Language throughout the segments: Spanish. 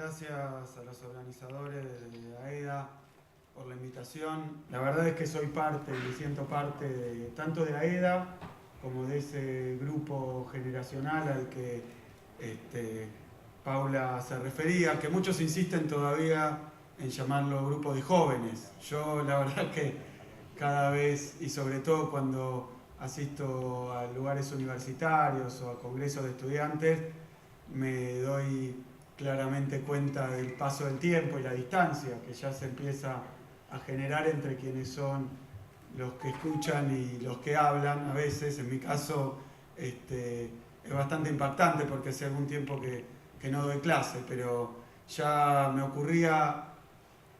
gracias a los organizadores de AEDA por la invitación. La verdad es que soy parte y me siento parte tanto de AEDA como de ese grupo generacional al que Paula se refería, que muchos insisten todavía en llamarlo grupo de jóvenes. Yo la verdad que cada vez, y sobre todo cuando asisto a lugares universitarios o a congresos de estudiantes, me doy claramente cuenta del paso del tiempo y la distancia que ya se empieza a generar entre quienes son los que escuchan y los que hablan. A veces, en mi caso, es bastante impactante porque hace algún tiempo que no doy clase, pero ya me ocurría,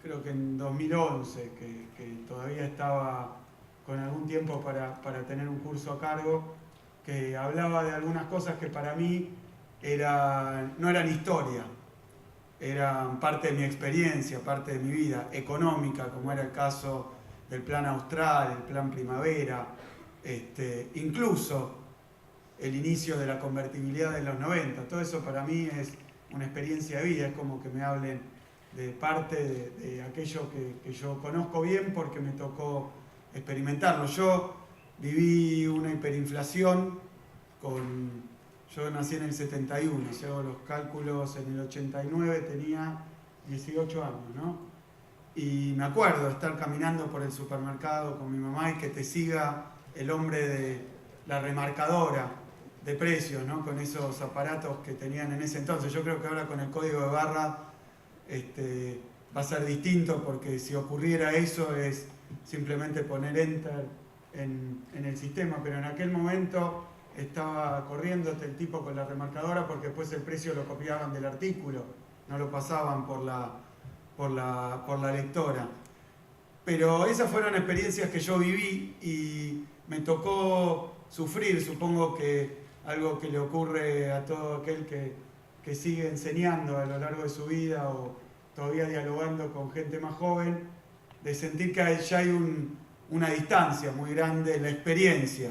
creo que en 2011, que todavía estaba con algún tiempo para tener un curso a cargo, que hablaba de algunas cosas que para mí no eran historia, eran parte de mi experiencia, parte de mi vida económica, como era el caso del Plan Austral, el Plan Primavera, incluso el inicio de la convertibilidad de los 90. Todo eso para mí es una experiencia de vida, es como que me hablen de parte de aquello que yo conozco bien porque me tocó experimentarlo. Yo viví una hiperinflación yo nací en el 71, si hago los cálculos, en el 89 tenía 18 años, ¿no? Y me acuerdo de estar caminando por el supermercado con mi mamá y que te siga el hombre de la remarcadora de precios, ¿no? Con esos aparatos que tenían en ese entonces. Yo creo que ahora con el código de barra va a ser distinto, porque si ocurriera eso es simplemente poner enter en el sistema, pero en aquel momento estaba corriéndote el tipo con la remarcadora porque después el precio lo copiaban del artículo, no lo pasaban por la lectora. Pero esas fueron experiencias que yo viví y me tocó sufrir, supongo que algo que le ocurre a todo aquel que sigue enseñando a lo largo de su vida o todavía dialogando con gente más joven, de sentir que ya hay una distancia muy grande en la experiencia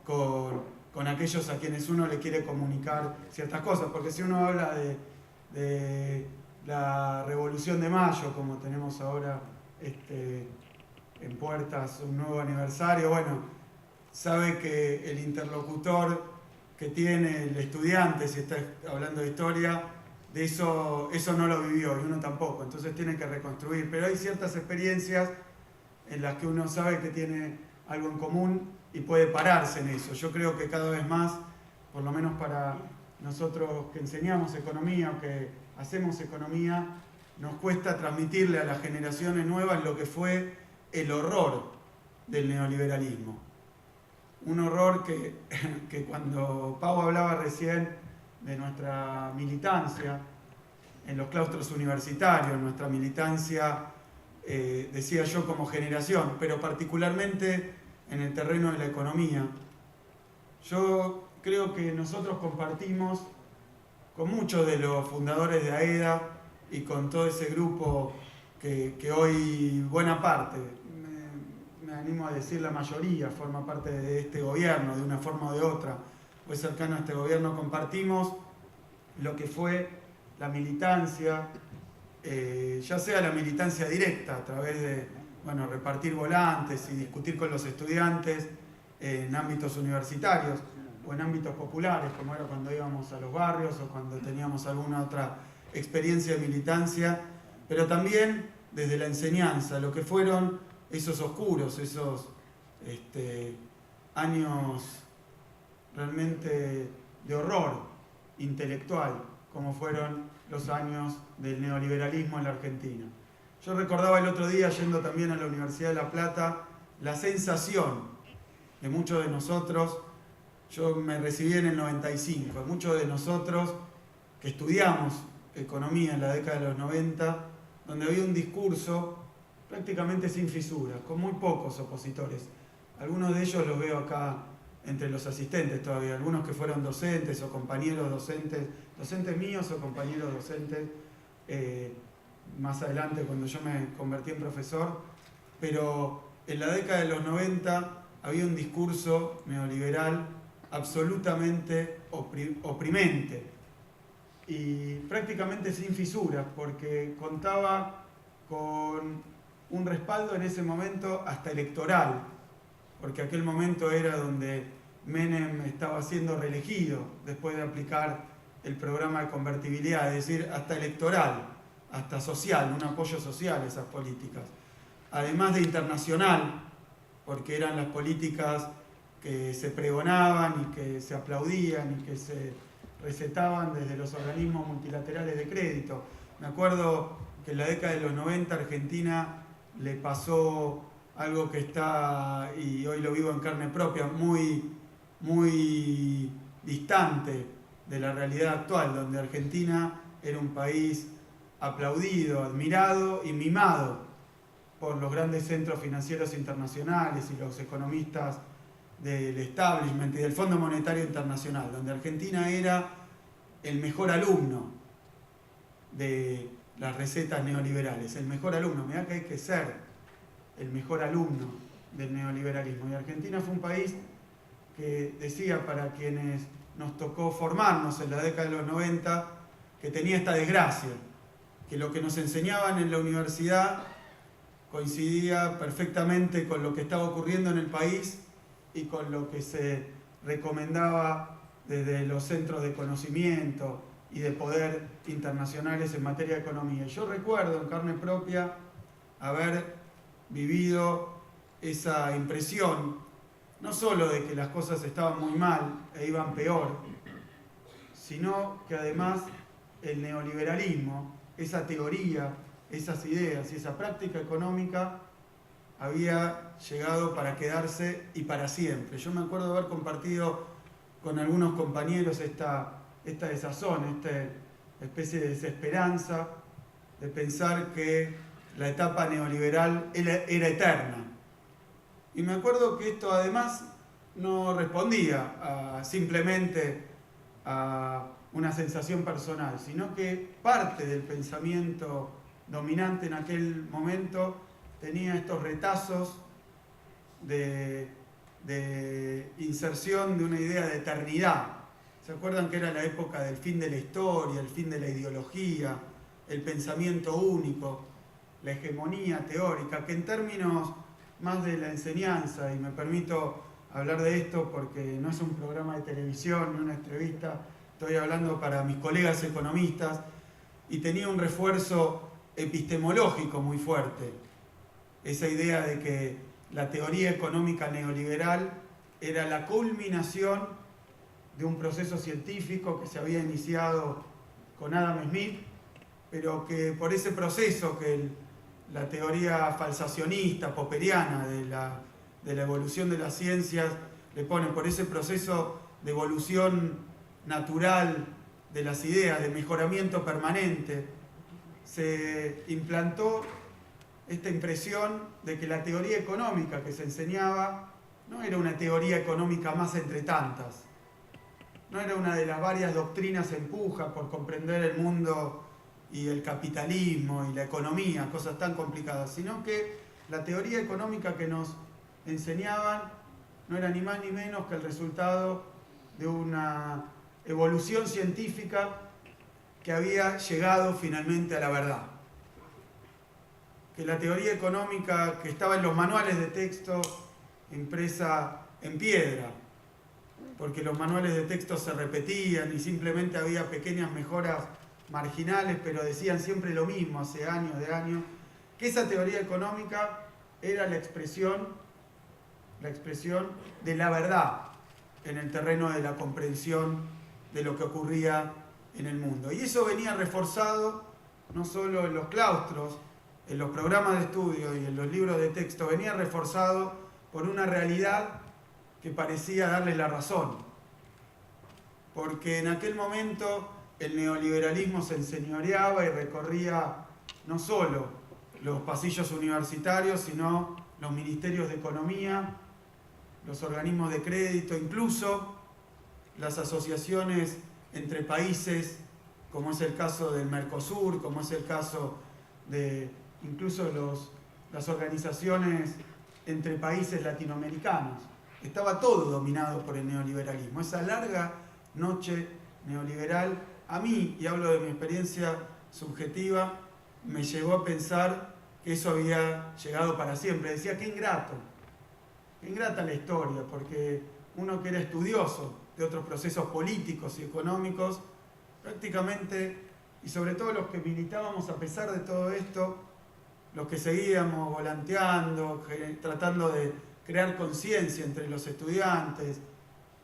con aquellos a quienes uno le quiere comunicar ciertas cosas. Porque si uno habla de la Revolución de Mayo, como tenemos ahora en puertas un nuevo aniversario, bueno, sabe que el interlocutor que tiene el estudiante, si está hablando de historia, de eso no lo vivió y uno tampoco, entonces tiene que reconstruir. Pero hay ciertas experiencias en las que uno sabe que tiene algo en común y puede pararse en eso. Yo creo que cada vez más, por lo menos para nosotros que enseñamos economía o que hacemos economía, nos cuesta transmitirle a las generaciones nuevas lo que fue el horror del neoliberalismo. Un horror que cuando Pau hablaba recién de nuestra militancia en los claustros universitarios, nuestra militancia, decía yo, como generación, pero particularmente en el terreno de la economía. Yo creo que nosotros compartimos con muchos de los fundadores de AEDA y con todo ese grupo que hoy buena parte, me animo a decir la mayoría, forma parte de este gobierno de una forma o de otra, o es cercano a este gobierno. Compartimos lo que fue la militancia, ya sea la militancia directa a través de repartir volantes y discutir con los estudiantes en ámbitos universitarios o en ámbitos populares, como era cuando íbamos a los barrios o cuando teníamos alguna otra experiencia de militancia, pero también desde la enseñanza, lo que fueron esos oscuros, esos años realmente de horror intelectual, como fueron los años del neoliberalismo en la Argentina. Yo recordaba el otro día, yendo también a la Universidad de La Plata, la sensación de muchos de nosotros. Yo me recibí en el 95, muchos de nosotros que estudiamos economía en la década de los 90, donde había un discurso prácticamente sin fisuras, con muy pocos opositores. Algunos de ellos los veo acá entre los asistentes todavía, algunos que fueron docentes o compañeros docentes míos o compañeros docentes, más adelante cuando yo me convertí en profesor. Pero en la década de los 90 había un discurso neoliberal absolutamente oprimente, y prácticamente sin fisuras, porque contaba con un respaldo en ese momento hasta electoral, porque aquel momento era donde Menem estaba siendo reelegido después de aplicar el programa de convertibilidad, es decir, hasta electoral, hasta social, un apoyo social a esas políticas. Además de internacional, porque eran las políticas que se pregonaban y que se aplaudían y que se recetaban desde los organismos multilaterales de crédito. Me acuerdo que en la década de los 90 Argentina le pasó algo que está, y hoy lo vivo en carne propia, muy distante de la realidad actual, donde Argentina era un país aplaudido, admirado y mimado por los grandes centros financieros internacionales y los economistas del establishment y del Fondo Monetario Internacional, donde Argentina era el mejor alumno de las recetas neoliberales, el mejor alumno. Mirá que hay que ser el mejor alumno del neoliberalismo. Y Argentina fue un país que decía, para quienes nos tocó formarnos en la década de los 90, que tenía esta desgracia, que lo que nos enseñaban en la universidad coincidía perfectamente con lo que estaba ocurriendo en el país y con lo que se recomendaba desde los centros de conocimiento y de poder internacionales en materia de economía. Y yo recuerdo en carne propia haber vivido esa impresión, no solo de que las cosas estaban muy mal e iban peor, sino que además el neoliberalismo, esa teoría, esas ideas y esa práctica económica había llegado para quedarse y para siempre. Yo me acuerdo de haber compartido con algunos compañeros esta desazón, esta especie de desesperanza de pensar que la etapa neoliberal era eterna. Y me acuerdo que esto además no respondía simplemente a una sensación personal, sino que parte del pensamiento dominante en aquel momento tenía estos retazos de inserción de una idea de eternidad. ¿Se acuerdan que era la época del fin de la historia, el fin de la ideología, el pensamiento único, la hegemonía teórica, que en términos más de la enseñanza, y me permito hablar de esto porque no es un programa de televisión, no una entrevista, estoy hablando para mis colegas economistas, y tenía un refuerzo epistemológico muy fuerte. Esa idea de que la teoría económica neoliberal era la culminación de un proceso científico que se había iniciado con Adam Smith, pero que por ese proceso que la teoría falsacionista, popperiana de la evolución de las ciencias le pone, por ese proceso de evolución natural de las ideas, de mejoramiento permanente, se implantó esta impresión de que la teoría económica que se enseñaba no era una teoría económica más entre tantas, no era una de las varias doctrinas en puja por comprender el mundo y el capitalismo y la economía, cosas tan complicadas, sino que la teoría económica que nos enseñaban no era ni más ni menos que el resultado de una evolución científica que había llegado finalmente a la verdad. Que la teoría económica que estaba en los manuales de texto impresa en piedra, porque los manuales de texto se repetían y simplemente había pequeñas mejoras marginales, pero decían siempre lo mismo hace años de años, que esa teoría económica era la expresión de la verdad en el terreno de la comprensión de lo que ocurría en el mundo. Y eso venía reforzado no solo en los claustros, en los programas de estudio y en los libros de texto, venía reforzado por una realidad que parecía darle la razón. Porque en aquel momento el neoliberalismo se enseñoreaba y recorría no solo los pasillos universitarios, sino los ministerios de economía, los organismos de crédito, incluso las asociaciones entre países, como es el caso del Mercosur, como es el caso de incluso las organizaciones entre países latinoamericanos. Estaba todo dominado por el neoliberalismo. Esa larga noche neoliberal a mí, y hablo de mi experiencia subjetiva, me llevó a pensar que eso había llegado para siempre. Decía, qué ingrata la historia, porque uno que era estudioso de otros procesos políticos y económicos, prácticamente, y sobre todo los que militábamos a pesar de todo esto, los que seguíamos volanteando, tratando de crear conciencia entre los estudiantes,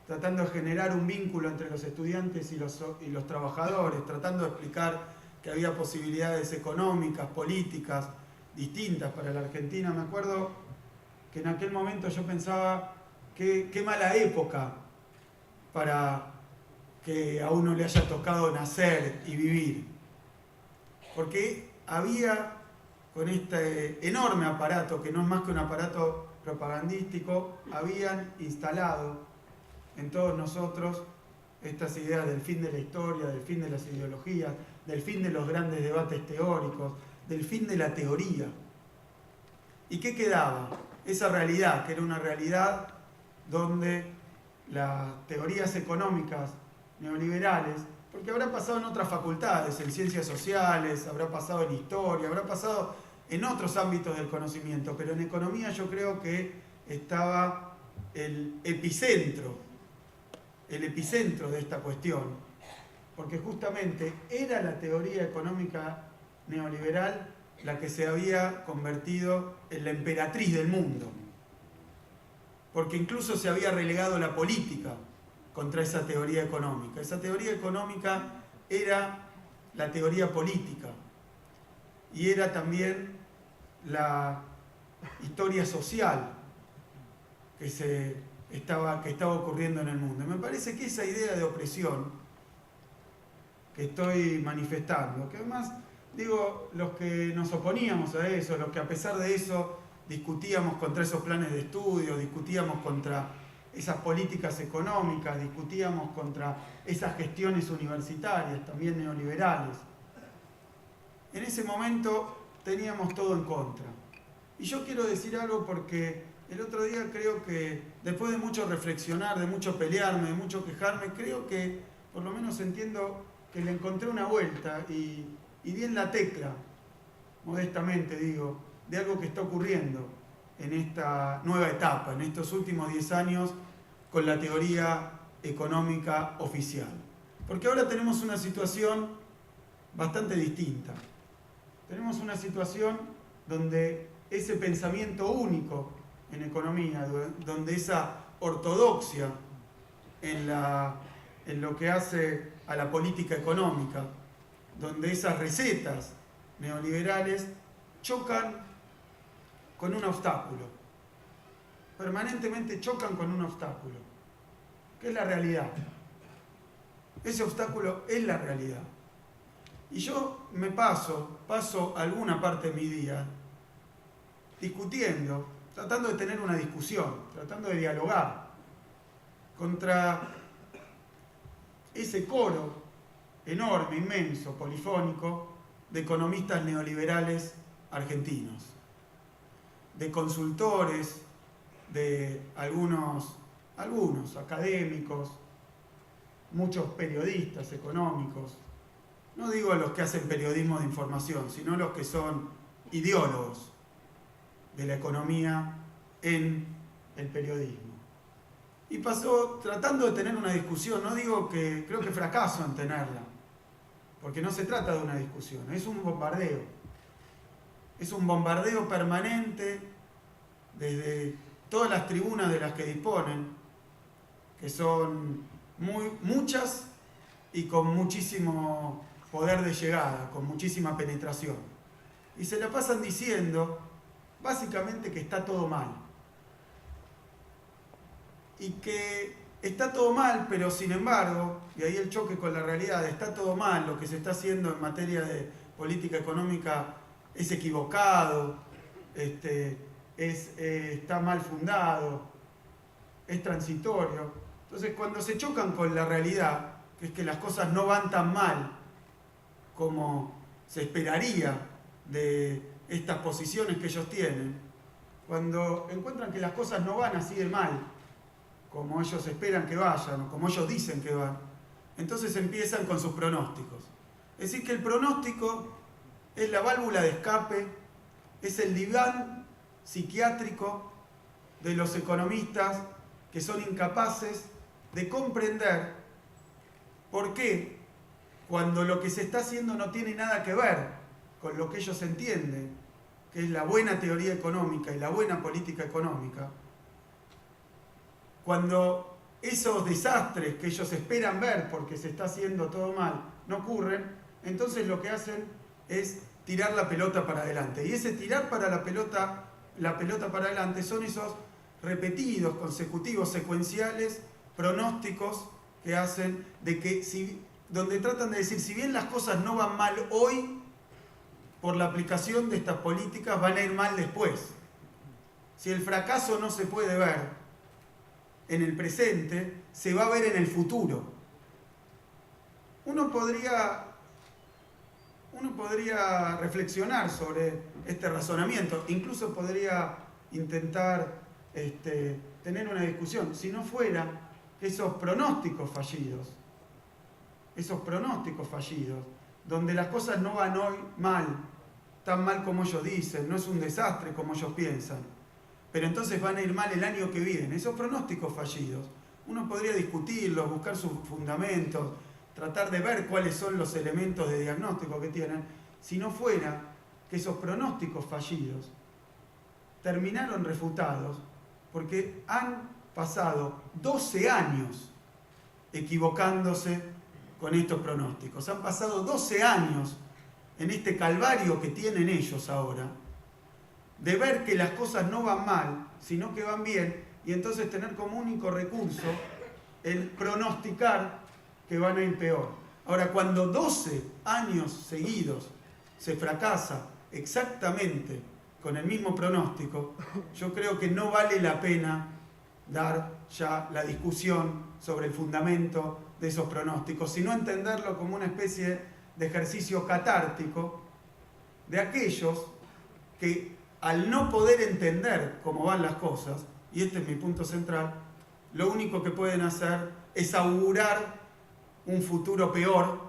tratando de generar un vínculo entre los estudiantes y los trabajadores, tratando de explicar que había posibilidades económicas, políticas distintas para la Argentina. Me acuerdo que en aquel momento yo pensaba qué mala época para que a uno le haya tocado nacer y vivir. Porque había, con este enorme aparato, que no es más que un aparato propagandístico, habían instalado en todos nosotros estas ideas del fin de la historia, del fin de las ideologías, del fin de los grandes debates teóricos, del fin de la teoría. ¿Y qué quedaba? Esa realidad, que era una realidad donde las teorías económicas neoliberales, porque habrá pasado en otras facultades, en ciencias sociales, habrá pasado en historia, habrá pasado en otros ámbitos del conocimiento, pero en economía yo creo que estaba el epicentro de esta cuestión, porque justamente era la teoría económica neoliberal la que se había convertido en la emperatriz del mundo, porque incluso se había relegado la política contra esa teoría económica. Esa teoría económica era la teoría política y era también la historia social que estaba ocurriendo en el mundo. Y me parece que esa idea de opresión que estoy manifestando, que además, digo, los que nos oponíamos a eso, los que a pesar de eso discutíamos contra esos planes de estudio, discutíamos contra esas políticas económicas, discutíamos contra esas gestiones universitarias, también neoliberales. En ese momento teníamos todo en contra. Y yo quiero decir algo porque el otro día creo que, después de mucho reflexionar, de mucho pelearme, de mucho quejarme, creo que por lo menos entiendo que le encontré una vuelta y di en la tecla, modestamente digo, de algo que está ocurriendo en esta nueva etapa, en estos últimos 10 años, con la teoría económica oficial. Porque ahora tenemos una situación bastante distinta. Tenemos una situación donde ese pensamiento único en economía, donde esa ortodoxia en lo que hace a la política económica, donde esas recetas neoliberales chocan con un obstáculo, permanentemente chocan con un obstáculo, que es la realidad. Ese obstáculo es la realidad. Y yo me paso alguna parte de mi día discutiendo, tratando de tener una discusión, tratando de dialogar contra ese coro enorme, inmenso, polifónico de economistas neoliberales argentinos, de consultores, de algunos académicos, muchos periodistas económicos, no digo los que hacen periodismo de información, sino los que son ideólogos de la economía en el periodismo. Y pasó tratando de tener una discusión, no digo que creo que fracaso en tenerla, porque no se trata de una discusión, es un bombardeo. Es un bombardeo permanente desde todas las tribunas de las que disponen, que son muchas y con muchísimo poder de llegada, con muchísima penetración. Y se la pasan diciendo básicamente que está todo mal. Y que está todo mal, pero sin embargo, y ahí el choque con la realidad, está todo mal, lo que se está haciendo en materia de política económica es equivocado, está mal fundado, es transitorio. Entonces, cuando se chocan con la realidad, que es que las cosas no van tan mal como se esperaría de estas posiciones que ellos tienen, cuando encuentran que las cosas no van así de mal, como ellos esperan que vayan, o como ellos dicen que van, Entonces empiezan con sus pronósticos. Es decir, que el pronóstico es la válvula de escape, es el diván psiquiátrico de los economistas que son incapaces de comprender por qué, cuando lo que se está haciendo no tiene nada que ver con lo que ellos entienden, que es la buena teoría económica y la buena política económica, cuando esos desastres que ellos esperan ver porque se está haciendo todo mal no ocurren, entonces lo que hacen es tirar la pelota para adelante. Y ese tirar para la pelota para adelante son esos repetidos, consecutivos, secuenciales, pronósticos que hacen de que, donde tratan de decir, si bien las cosas no van mal hoy, por la aplicación de estas políticas van a ir mal después. Si el fracaso no se puede ver en el presente, se va a ver en el futuro. Uno podría reflexionar sobre este razonamiento, incluso podría intentar tener una discusión, si no fuera esos pronósticos fallidos, donde las cosas no van hoy mal, tan mal como ellos dicen, no es un desastre como ellos piensan, pero entonces van a ir mal el año que viene. Esos pronósticos fallidos, uno podría discutirlos, buscar sus fundamentos, tratar de ver cuáles son los elementos de diagnóstico que tienen, si no fuera que esos pronósticos fallidos terminaron refutados porque han pasado 12 años equivocándose con estos pronósticos. Han pasado 12 años en este calvario que tienen ellos ahora, de ver que las cosas no van mal, sino que van bien, y entonces tener como único recurso el pronosticar que van a ir peor. Ahora, cuando 12 años seguidos se fracasa exactamente con el mismo pronóstico, yo creo que no vale la pena dar ya la discusión sobre el fundamento de esos pronósticos, sino entenderlo como una especie de ejercicio catártico de aquellos que, al no poder entender cómo van las cosas, y este es mi punto central, lo único que pueden hacer es augurar un futuro peor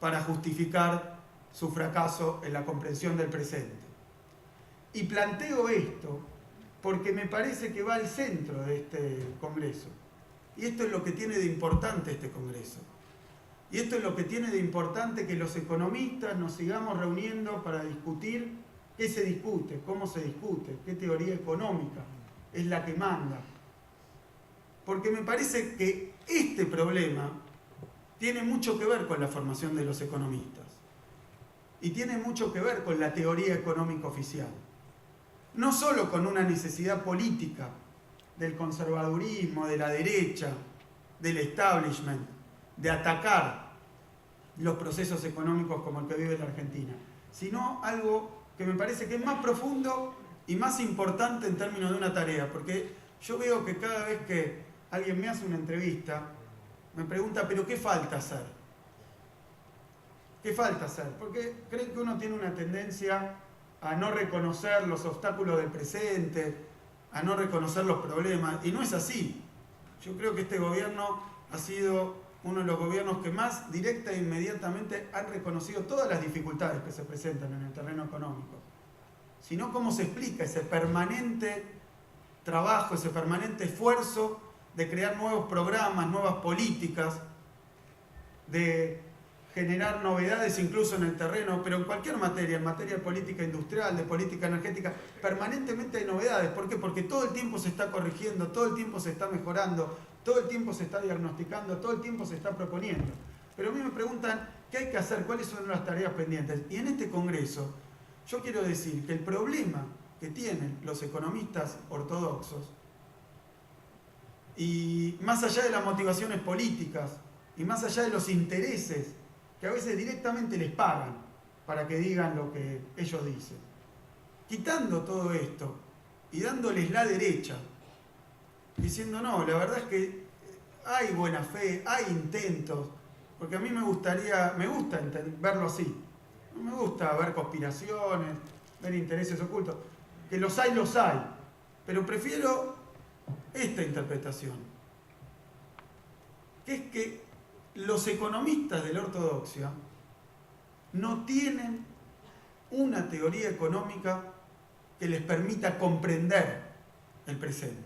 para justificar su fracaso en la comprensión del presente. Y planteo esto porque me parece que va al centro de este Congreso. Y esto es lo que tiene de importante este Congreso. Y esto es lo que tiene de importante que los economistas nos sigamos reuniendo para discutir qué se discute, cómo se discute, qué teoría económica es la que manda. Porque me parece que este problema tiene mucho que ver con la formación de los economistas. Y tiene mucho que ver con la teoría económica oficial. No solo con una necesidad política del conservadurismo, de la derecha, del establishment, de atacar los procesos económicos como el que vive la Argentina, sino algo que me parece que es más profundo y más importante en términos de una tarea, porque yo veo que cada vez que alguien me hace una entrevista, me pregunta, ¿pero qué falta hacer? ¿Qué falta hacer? Porque creen que uno tiene una tendencia a no reconocer los obstáculos del presente, a no reconocer los problemas, y no es así. Yo creo que este gobierno ha sido uno de los gobiernos que más directa e inmediatamente han reconocido todas las dificultades que se presentan en el terreno económico, sino cómo se explica ese permanente trabajo, ese permanente esfuerzo de crear nuevos programas, nuevas políticas, de generar novedades incluso en el terreno, pero en cualquier materia, en materia de política industrial, de política energética, permanentemente hay novedades. ¿Por qué? Porque todo el tiempo se está corrigiendo, todo el tiempo se está mejorando, todo el tiempo se está diagnosticando, todo el tiempo se está proponiendo. Pero a mí me preguntan, ¿qué hay que hacer? ¿Cuáles son las tareas pendientes? Y en este Congreso, yo quiero decir que el problema que tienen los economistas ortodoxos, y más allá de las motivaciones políticas, y más allá de los intereses que a veces directamente les pagan para que digan lo que ellos dicen, quitando todo esto y dándoles la derecha, diciendo no, la verdad es que hay buena fe, hay intentos, porque a mí me gusta verlo así. No me gusta ver conspiraciones, ver intereses ocultos, que los hay, pero prefiero esta interpretación, que es que los economistas de la ortodoxia no tienen una teoría económica que les permita comprender el presente.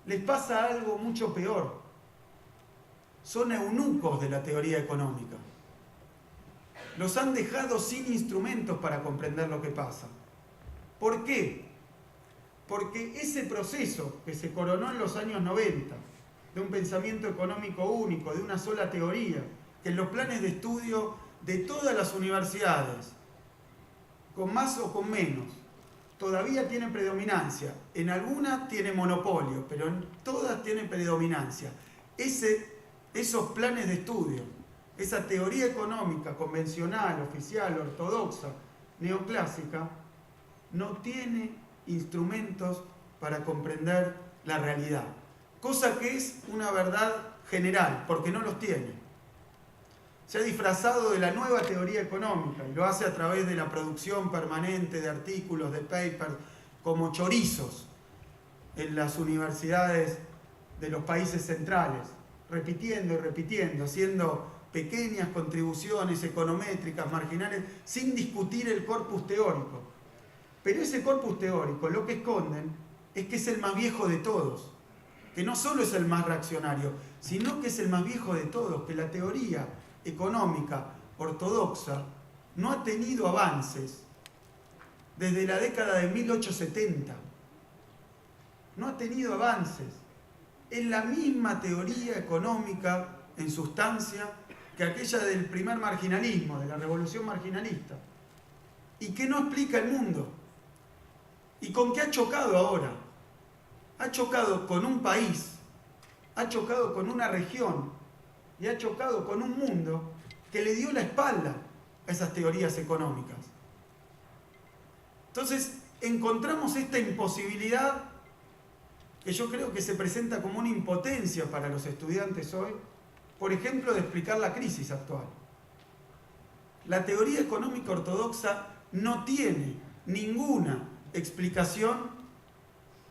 Les pasa algo mucho peor. Son eunucos de la teoría económica. Los han dejado sin instrumentos para comprender lo que pasa. ¿Por qué? Porque ese proceso que se coronó en los años 90, de un pensamiento económico único, de una sola teoría, que en los planes de estudio de todas las universidades, con más o con menos, todavía tiene predominancia. En algunas tiene monopolio, pero en todas tiene predominancia. Esos planes de estudio, esa teoría económica convencional, oficial, ortodoxa, neoclásica, no tiene instrumentos para comprender la realidad. Cosa que es una verdad general, porque no los tiene. Se ha disfrazado de la nueva teoría económica y lo hace a través de la producción permanente de artículos, de papers, como chorizos en las universidades de los países centrales, repitiendo y repitiendo, haciendo pequeñas contribuciones econométricas, marginales, sin discutir el corpus teórico. Pero ese corpus teórico lo que esconden es que es el más viejo de todos, que no solo es el más reaccionario, sino que es el más viejo de todos, que la teoría económica ortodoxa no ha tenido avances desde la década de 1870. No ha tenido avances. Es la misma teoría económica en sustancia que aquella del primer marginalismo, de la revolución marginalista, y que no explica el mundo. ¿Y con qué ha chocado ahora? Ha chocado con un país, ha chocado con una región y ha chocado con un mundo que le dio la espalda a esas teorías económicas. Entonces, encontramos esta imposibilidad que yo creo que se presenta como una impotencia para los estudiantes hoy, por ejemplo, de explicar la crisis actual. La teoría económica ortodoxa no tiene ninguna explicación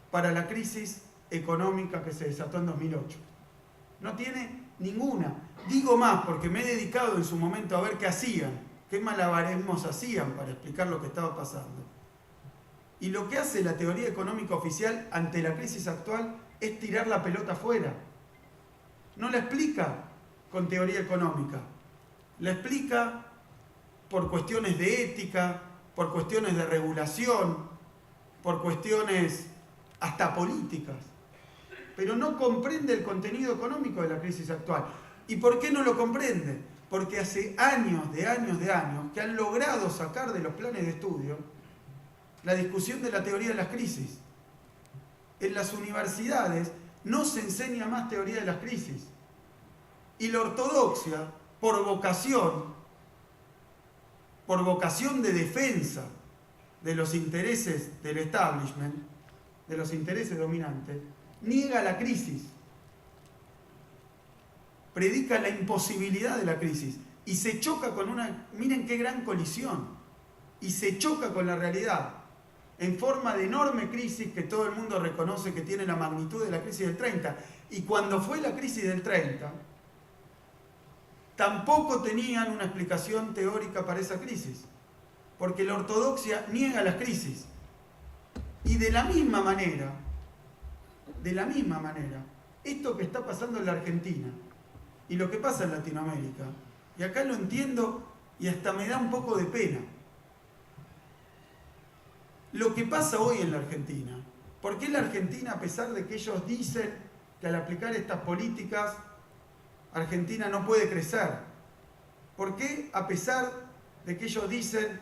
para la crisis económica que se desató en 2008. No tiene ninguna. Digo más porque me he dedicado en su momento a ver qué hacían, qué malabarismos hacían para explicar lo que estaba pasando. Y lo que hace la teoría económica oficial ante la crisis actual es tirar la pelota afuera. No la explica con teoría económica. La explica por cuestiones de ética, por cuestiones de regulación, por cuestiones hasta políticas. Pero no comprende el contenido económico de la crisis actual. ¿Y por qué no lo comprende? Porque hace años que han logrado sacar de los planes de estudio la discusión de la teoría de las crisis. En las universidades no se enseña más teoría de las crisis. Y la ortodoxia, por vocación de defensa de los intereses del establishment, de los intereses dominantes, niega la crisis. Predica la imposibilidad de la crisis y se choca con una, miren qué gran colisión, y se choca con la realidad en forma de enorme crisis que todo el mundo reconoce que tiene la magnitud de la crisis del 30. Y cuando fue la crisis del 30, tampoco tenían una explicación teórica para esa crisis, porque la ortodoxia niega las crisis. Y de la misma manera, esto que está pasando en la Argentina y lo que pasa en Latinoamérica, y acá lo entiendo y hasta me da un poco de pena, lo que pasa hoy en la Argentina. ¿Por qué la Argentina, a pesar de que ellos dicen que al aplicar estas políticas Argentina no puede crecer? ¿Por qué, a pesar de que ellos dicen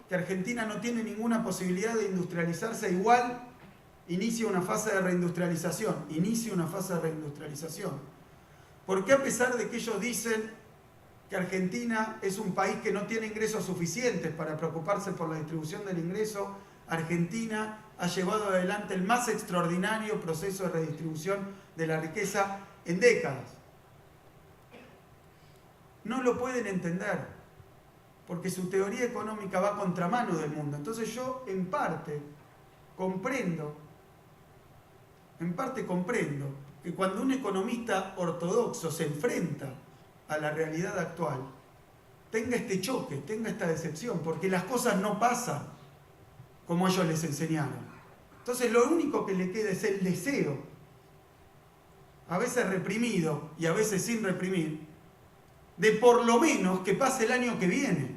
que Argentina no tiene ninguna posibilidad de industrializarse, igual inicia una fase de reindustrialización? ¿Por qué, a pesar de que ellos dicen que Argentina es un país que no tiene ingresos suficientes para preocuparse por la distribución del ingreso, Argentina ha llevado adelante el más extraordinario proceso de redistribución de la riqueza en décadas? No lo pueden entender, porque su teoría económica va a contramano del mundo. Entonces yo, en parte comprendo que cuando un economista ortodoxo se enfrenta a la realidad actual, tenga este choque, tenga esta decepción, porque las cosas no pasan como ellos les enseñaron. Entonces lo único que le queda es el deseo, a veces reprimido y a veces sin reprimir, de por lo menos que pase el año que viene.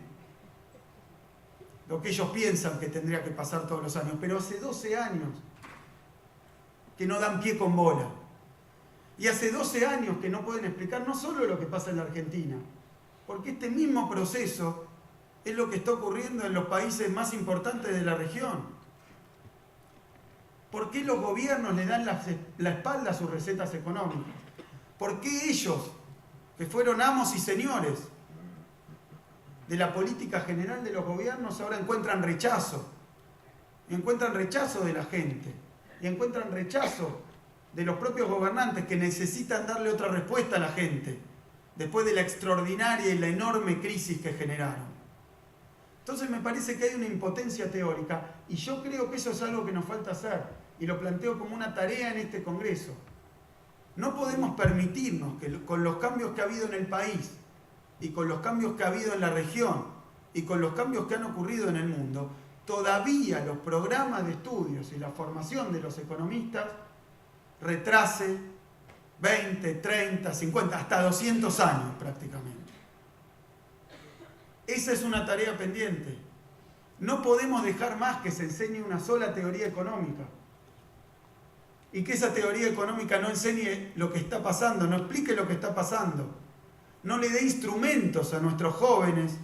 Lo que ellos piensan que tendría que pasar todos los años, pero hace 12 años que no dan pie con bola. Y hace 12 años que no pueden explicar no solo lo que pasa en la Argentina, porque este mismo proceso es lo que está ocurriendo en los países más importantes de la región. ¿Por qué los gobiernos le dan la espalda a sus recetas económicas? ¿Por qué ellos, que fueron amos y señores de la política general de los gobiernos, ahora encuentran rechazo? Y encuentran rechazo de la gente, y encuentran rechazo de los propios gobernantes que necesitan darle otra respuesta a la gente después de la extraordinaria y la enorme crisis que generaron. Entonces me parece que hay una impotencia teórica y yo creo que eso es algo que nos falta hacer y lo planteo como una tarea en este Congreso. No podemos permitirnos que con los cambios que ha habido en el país y con los cambios que ha habido en la región y con los cambios que han ocurrido en el mundo, todavía los programas de estudios y la formación de los economistas retrase 20, 30, 50, hasta 200 años prácticamente. Esa es una tarea pendiente. No podemos dejar más que se enseñe una sola teoría económica y que esa teoría económica no enseñe lo que está pasando, no explique lo que está pasando, no le dé instrumentos a nuestros jóvenes,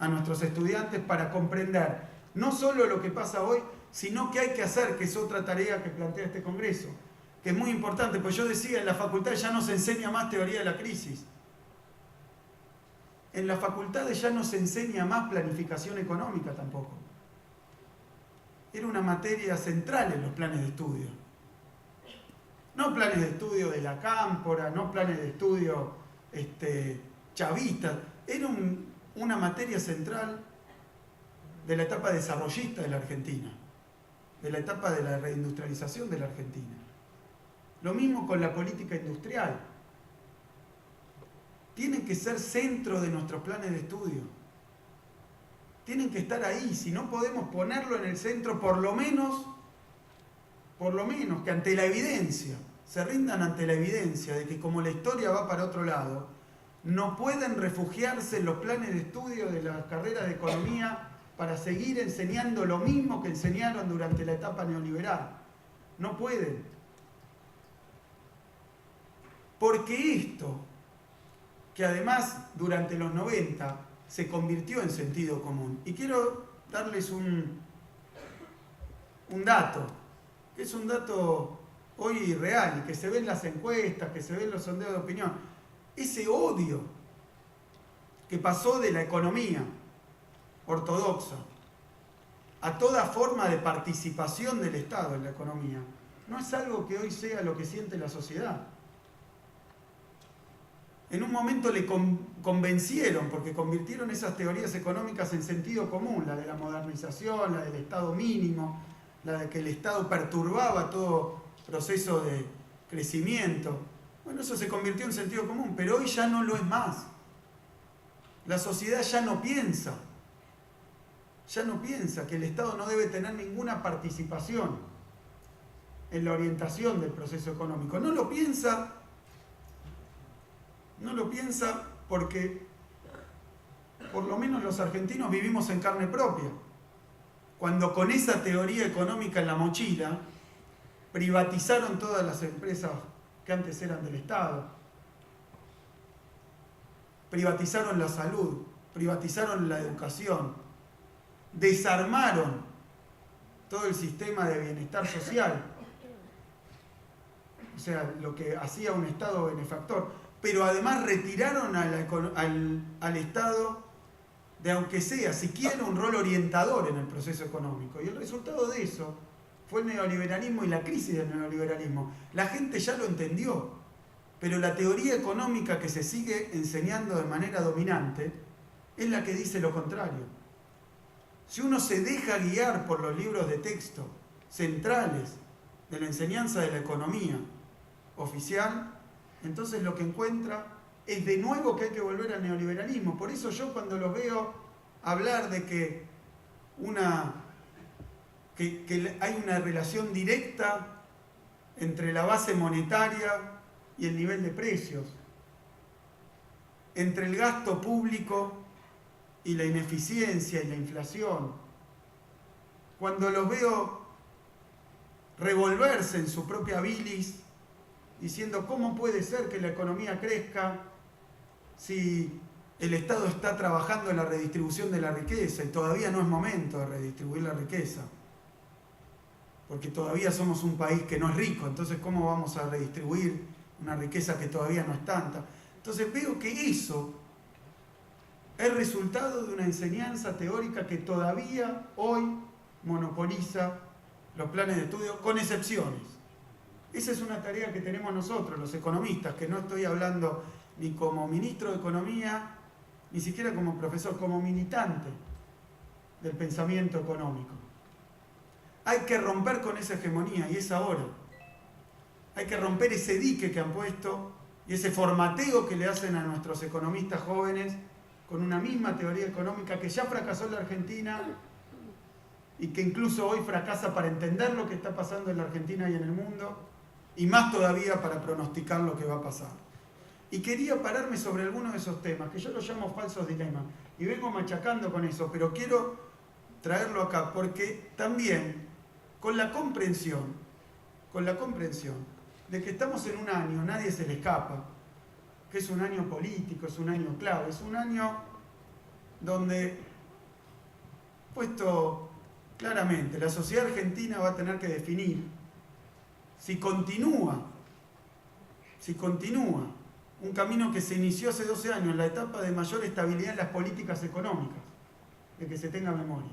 a nuestros estudiantes para comprender no solo lo que pasa hoy, sino qué hay que hacer, que es otra tarea que plantea este Congreso, que es muy importante, pues yo decía, en la facultad ya no se enseña más teoría de la crisis. En las facultades ya no se enseña más planificación económica tampoco. Era una materia central en los planes de estudio. No planes de estudio de la Cámpora, no planes de estudio chavistas. Era una materia central de la etapa desarrollista de la Argentina, de la etapa de la reindustrialización de la Argentina. Lo mismo con la política industrial. Tienen que ser centro de nuestros planes de estudio. Tienen que estar ahí. Si no podemos ponerlo en el centro, por lo menos que ante la evidencia, se rindan ante la evidencia de que como la historia va para otro lado, no pueden refugiarse en los planes de estudio de las carreras de economía para seguir enseñando lo mismo que enseñaron durante la etapa neoliberal. No pueden. Porque esto, que además durante los 90 se convirtió en sentido común. Y quiero darles un dato, que es un dato hoy real y que se ve en las encuestas, que se ve en los sondeos de opinión. Ese odio que pasó de la economía ortodoxa a toda forma de participación del Estado en la economía, no es algo que hoy sea lo que siente la sociedad. En un momento le convencieron, porque convirtieron esas teorías económicas en sentido común, la de la modernización, la del Estado mínimo, la de que el Estado perturbaba todo proceso de crecimiento. Bueno, eso se convirtió en sentido común, pero hoy ya no lo es más. La sociedad ya no piensa que el Estado no debe tener ninguna participación en la orientación del proceso económico. No lo piensa porque por lo menos los argentinos vivimos en carne propia. Cuando con esa teoría económica en la mochila privatizaron todas las empresas que antes eran del Estado, privatizaron la salud, privatizaron la educación, desarmaron todo el sistema de bienestar social, o sea, lo que hacía un Estado benefactor, pero además retiraron al Estado de, aunque sea siquiera un rol orientador en el proceso económico. Y el resultado de eso fue el neoliberalismo y la crisis del neoliberalismo. La gente ya lo entendió, pero la teoría económica que se sigue enseñando de manera dominante es la que dice lo contrario. Si uno se deja guiar por los libros de texto centrales de la enseñanza de la economía, oficial, entonces lo que encuentra es de nuevo que hay que volver al neoliberalismo. Por eso yo cuando los veo hablar de que hay una relación directa entre la base monetaria y el nivel de precios, entre el gasto público y la ineficiencia y la inflación, cuando los veo revolverse en su propia bilis, diciendo cómo puede ser que la economía crezca si el Estado está trabajando en la redistribución de la riqueza y todavía no es momento de redistribuir la riqueza, porque todavía somos un país que no es rico, entonces ¿cómo vamos a redistribuir una riqueza que todavía no es tanta? Entonces veo que eso es resultado de una enseñanza teórica que todavía hoy monopoliza los planes de estudio, con excepciones. Esa es una tarea que tenemos nosotros, los economistas, que no estoy hablando ni como ministro de Economía, ni siquiera como profesor, como militante del pensamiento económico. Hay que romper con esa hegemonía, y es ahora. Hay que romper ese dique que han puesto y ese formateo que le hacen a nuestros economistas jóvenes con una misma teoría económica que ya fracasó en la Argentina y que incluso hoy fracasa para entender lo que está pasando en la Argentina y en el mundo, y más todavía para pronosticar lo que va a pasar. Y quería pararme sobre algunos de esos temas, que yo los llamo falsos dilemas, y vengo machacando con eso, pero quiero traerlo acá, porque también con la comprensión de que estamos en un año, nadie se le escapa, que es un año político, es un año clave, es un año donde, puesto claramente, la sociedad argentina va a tener que definir si continúa un camino que se inició hace 12 años, la etapa de mayor estabilidad en las políticas económicas, de que se tenga memoria.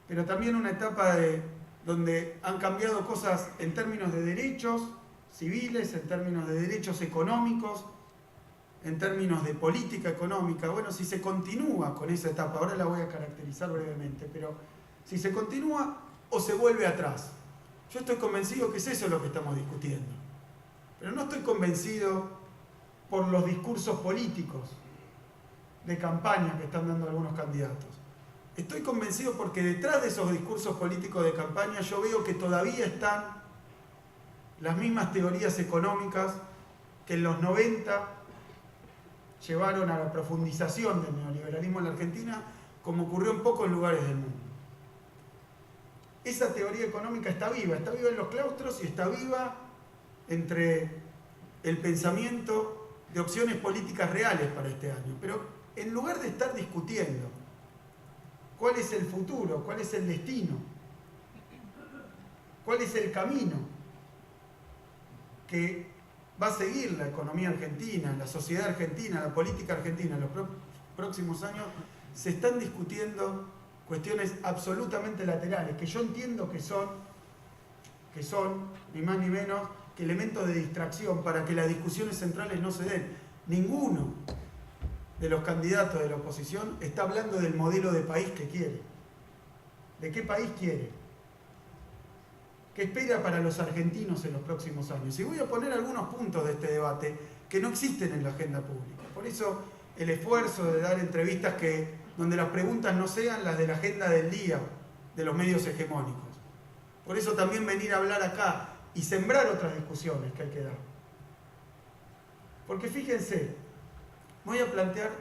Pero también una etapa donde han cambiado cosas en términos de derechos civiles, en términos de derechos económicos, en términos de política económica. Bueno, si se continúa con esa etapa, ahora la voy a caracterizar brevemente, pero si se continúa o se vuelve atrás. Yo estoy convencido que es eso lo que estamos discutiendo. Pero no estoy convencido por los discursos políticos de campaña que están dando algunos candidatos. Estoy convencido porque detrás de esos discursos políticos de campaña yo veo que todavía están las mismas teorías económicas que en los 90 llevaron a la profundización del neoliberalismo en la Argentina, como ocurrió en pocos lugares del mundo. Esa teoría económica está viva en los claustros y está viva entre el pensamiento de opciones políticas reales para este año. Pero en lugar de estar discutiendo cuál es el futuro, cuál es el destino, cuál es el camino que va a seguir la economía argentina, la sociedad argentina, la política argentina en los próximos años, se están discutiendo cuestiones absolutamente laterales, que yo entiendo que son ni más ni menos que elementos de distracción para que las discusiones centrales no se den. Ninguno de los candidatos de la oposición está hablando del modelo de país que quiere. ¿De qué país quiere? ¿Qué espera para los argentinos en los próximos años? Y voy a poner algunos puntos de este debate que no existen en la agenda pública. Por eso el esfuerzo de dar entrevistas donde las preguntas no sean las de la agenda del día de los medios hegemónicos. Por eso también venir a hablar acá y sembrar otras discusiones que hay que dar. Porque fíjense, voy a plantear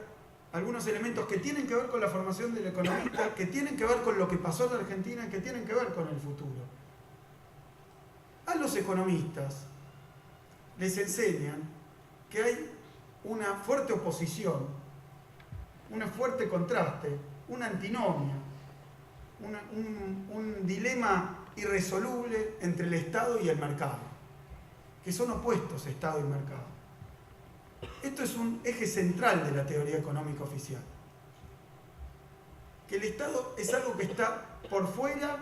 algunos elementos que tienen que ver con la formación del economista, que tienen que ver con lo que pasó en la Argentina y que tienen que ver con el futuro. A los economistas les enseñan que hay una fuerte oposición, un fuerte contraste, una antinomia, un dilema irresoluble entre el Estado y el mercado, que son opuestos Estado y mercado. Esto es un eje central de la teoría económica oficial. Que el Estado es algo que está por fuera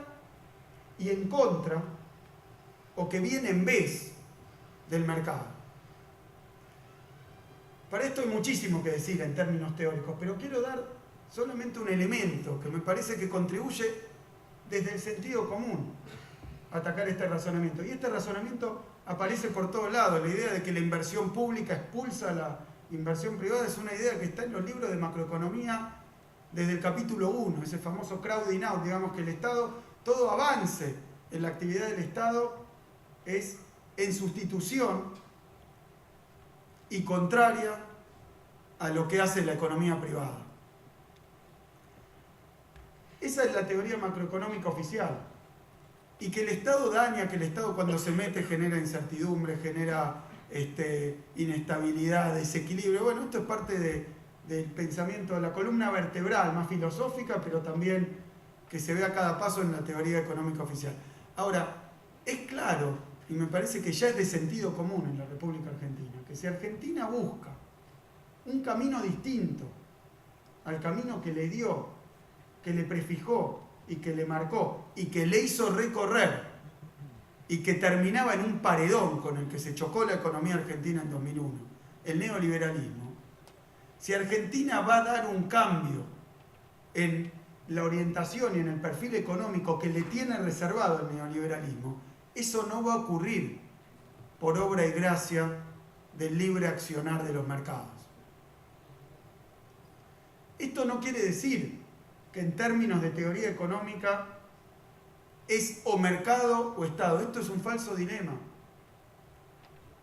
y en contra, o que viene en vez del mercado. Para esto hay muchísimo que decir en términos teóricos, pero quiero dar solamente un elemento que me parece que contribuye desde el sentido común a atacar este razonamiento. Y este razonamiento aparece por todos lados. La idea de que la inversión pública expulsa a la inversión privada es una idea que está en los libros de macroeconomía desde el capítulo 1, ese famoso crowding out, digamos que el Estado, todo avance en la actividad del Estado es en sustitución y contraria a lo que hace la economía privada. Esa es la teoría macroeconómica oficial. Y que el Estado daña, que el Estado cuando se mete genera incertidumbre, genera inestabilidad, desequilibrio. Bueno, esto es parte del pensamiento de la columna vertebral, más filosófica, pero también que se ve a cada paso en la teoría económica oficial. Ahora, es claro, y me parece que ya es de sentido común en la República Argentina, que si Argentina busca un camino distinto al camino que le dio, que le prefijó y que le marcó y que le hizo recorrer y que terminaba en un paredón con el que se chocó la economía argentina en 2001, el neoliberalismo, si Argentina va a dar un cambio en la orientación y en el perfil económico que le tiene reservado el neoliberalismo, eso no va a ocurrir por obra y gracia del libre accionar de los mercados. Esto no quiere decir que en términos de teoría económica es o mercado o Estado. Esto es un falso dilema.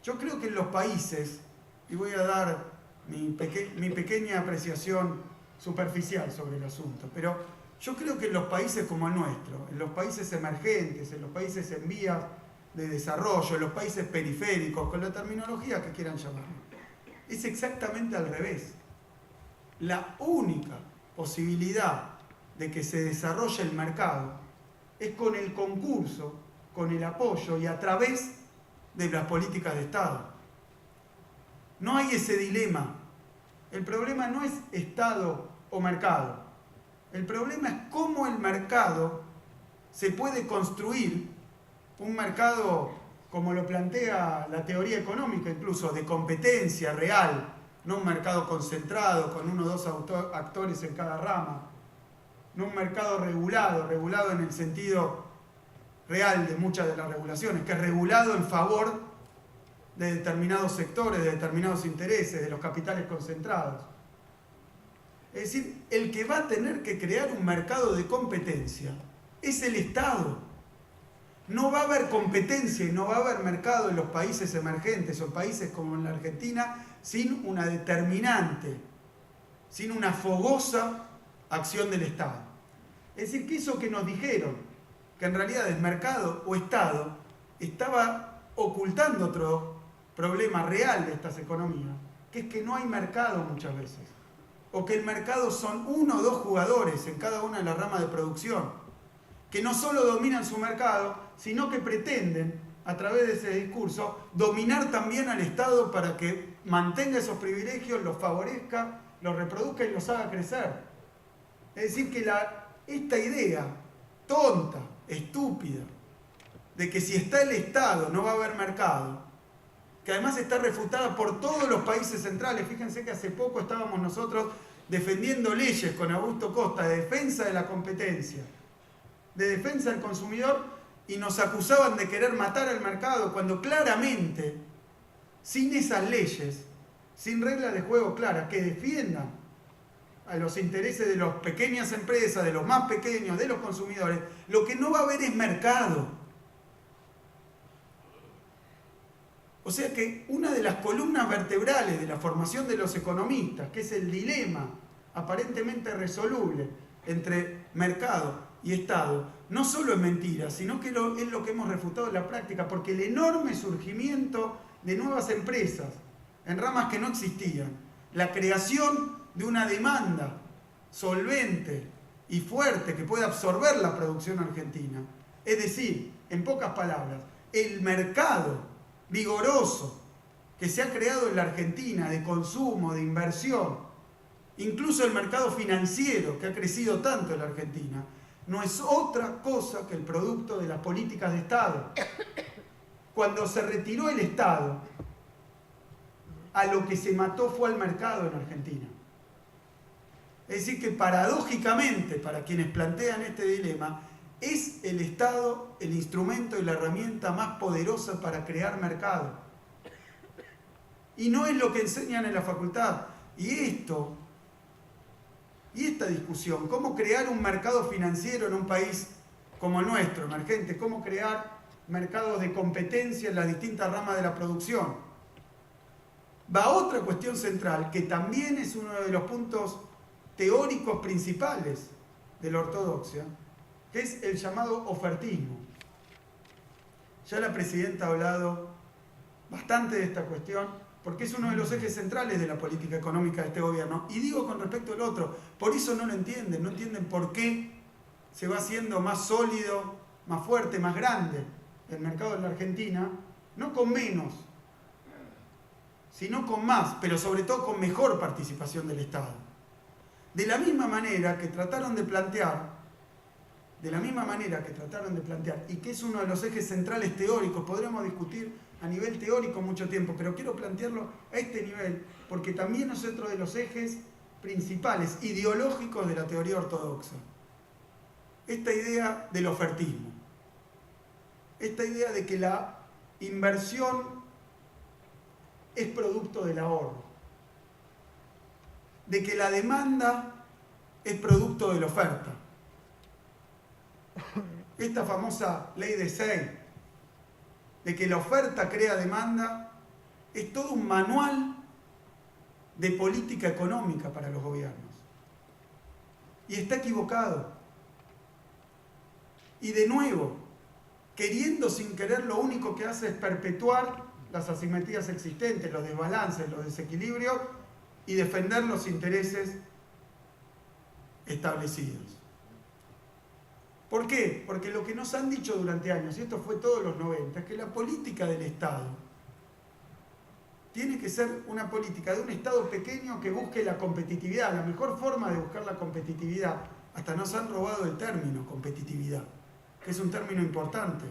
Yo creo que en los países, y voy a dar mi pequeña apreciación superficial sobre el asunto, pero yo creo que en los países como el nuestro, en los países emergentes, en los países en vías de desarrollo, en los países periféricos, con la terminología que quieran llamarlo, es exactamente al revés. La única posibilidad de que se desarrolle el mercado es con el concurso, con el apoyo y a través de las políticas de Estado. No hay ese dilema. El problema no es Estado o mercado. El problema es cómo el mercado se puede construir, un mercado como lo plantea la teoría económica, incluso de competencia real, no un mercado concentrado con uno o dos actores en cada rama, no un mercado regulado en el sentido real de muchas de las regulaciones, que es regulado en favor de determinados sectores, de determinados intereses, de los capitales concentrados. Es decir, el que va a tener que crear un mercado de competencia es el Estado. No va a haber competencia y no va a haber mercado en los países emergentes o en países como en la Argentina sin una determinante, sin una fogosa acción del Estado. Es decir, que eso que nos dijeron, que en realidad es mercado o Estado, estaba ocultando otro problema real de estas economías, que es que no hay mercado muchas veces, o que el mercado son uno o dos jugadores en cada una de las ramas de producción, que no solo dominan su mercado, sino que pretenden, a través de ese discurso, dominar también al Estado para que mantenga esos privilegios, los favorezca, los reproduzca y los haga crecer. Es decir, que esta idea tonta, estúpida, de que si está el Estado no va a haber mercado, que además está refutada por todos los países centrales. Fíjense que hace poco estábamos nosotros defendiendo leyes con Augusto Costa de defensa de la competencia, de defensa del consumidor, y nos acusaban de querer matar al mercado, cuando claramente, sin esas leyes, sin reglas de juego claras que defiendan a los intereses de las pequeñas empresas, de los más pequeños, de los consumidores, lo que no va a haber es mercado. O sea que una de las columnas vertebrales de la formación de los economistas, que es el dilema aparentemente resoluble entre mercado y Estado, no solo es mentira, sino que es lo que hemos refutado en la práctica, porque el enorme surgimiento de nuevas empresas en ramas que no existían, la creación de una demanda solvente y fuerte que pueda absorber la producción argentina, es decir, en pocas palabras, el mercado vigoroso que se ha creado en la Argentina de consumo, de inversión, incluso el mercado financiero que ha crecido tanto en la Argentina, no es otra cosa que el producto de las políticas de Estado. Cuando se retiró el Estado, a lo que se mató fue al mercado en Argentina. Es decir que paradójicamente, para quienes plantean este dilema, Es el Estado el instrumento y la herramienta más poderosa para crear mercado. Y no es lo que enseñan en la facultad. Y esta discusión, cómo crear un mercado financiero en un país como el nuestro, emergente, cómo crear mercados de competencia en las distintas ramas de la producción, va a otra cuestión central, que también es uno de los puntos teóricos principales de la ortodoxia, que es el llamado ofertismo. Ya la presidenta ha hablado bastante de esta cuestión, porque es uno de los ejes centrales de la política económica de este gobierno. Y digo con respecto al otro, por eso no lo entienden, no entienden por qué se va haciendo más sólido, más fuerte, más grande el mercado de la Argentina, no con menos, sino con más, pero sobre todo con mejor participación del Estado. De la misma manera que trataron de plantear, y que es uno de los ejes centrales teóricos, podríamos discutir a nivel teórico mucho tiempo, pero quiero plantearlo a este nivel, porque también es otro de los ejes principales, ideológicos de la teoría ortodoxa. Esta idea del ofertismo, esta idea de que la inversión es producto del ahorro, de que la demanda es producto de la oferta. Esta famosa ley de Say, de que la oferta crea demanda, es todo un manual de política económica para los gobiernos. Y está equivocado. Y de nuevo, queriendo sin querer, lo único que hace es perpetuar las asimetrías existentes, los desbalances, los desequilibrios, y defender los intereses establecidos. ¿Por qué? Porque lo que nos han dicho durante años, y esto fue todos los 90, es que la política del Estado tiene que ser una política de un Estado pequeño que busque la competitividad. La mejor forma de buscar la competitividad, hasta nos han robado el término competitividad, que es un término importante